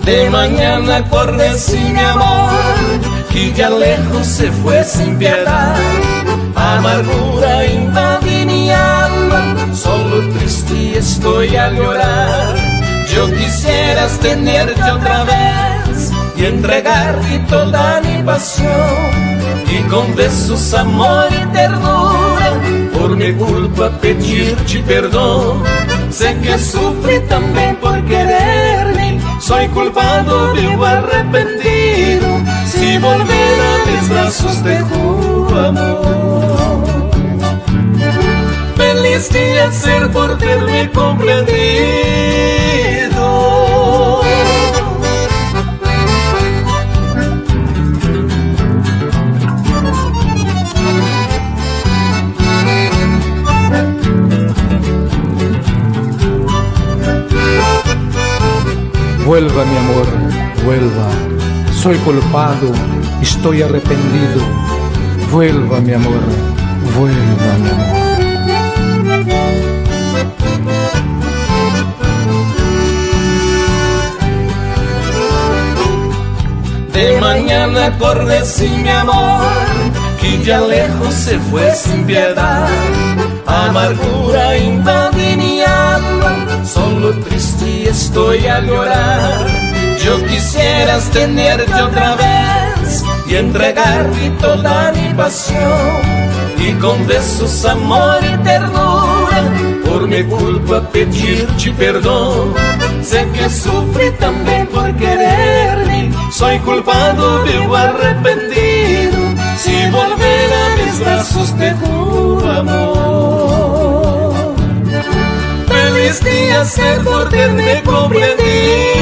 De mañana acordé sin mi amor, que ya lejos se fue sin piedad. Amargura invade mi alma, solo triste estoy al llorar. Yo quisieras tenerte otra vez y entregarte toda mi pasión, y con besos, amor y ternura, por mi culpa pedirte perdón. Sé que sufrí también por quererme, soy culpado, vivo arrepentido. Si volver a mis brazos te juro amor, feliz de ser por terme comprendido. Vuelva mi amor, vuelva, soy culpado, estoy arrepentido. Vuelva mi amor, vuelva mi amor. De mañana acordé sin mi amor, que ya lejos se fue sin piedad. Amargura invade mi alma, solo triste estoy al llorar. Yo quisieras tenerte otra vez y entregarte toda mi pasión, y con besos, amor y ternura, por mi culpa pedirte perdón. Sé que sufrí también por quererme, soy culpado, vivo arrepentido. Si volver a mis brazos te juro amor, feliz de ser por terme comprendido.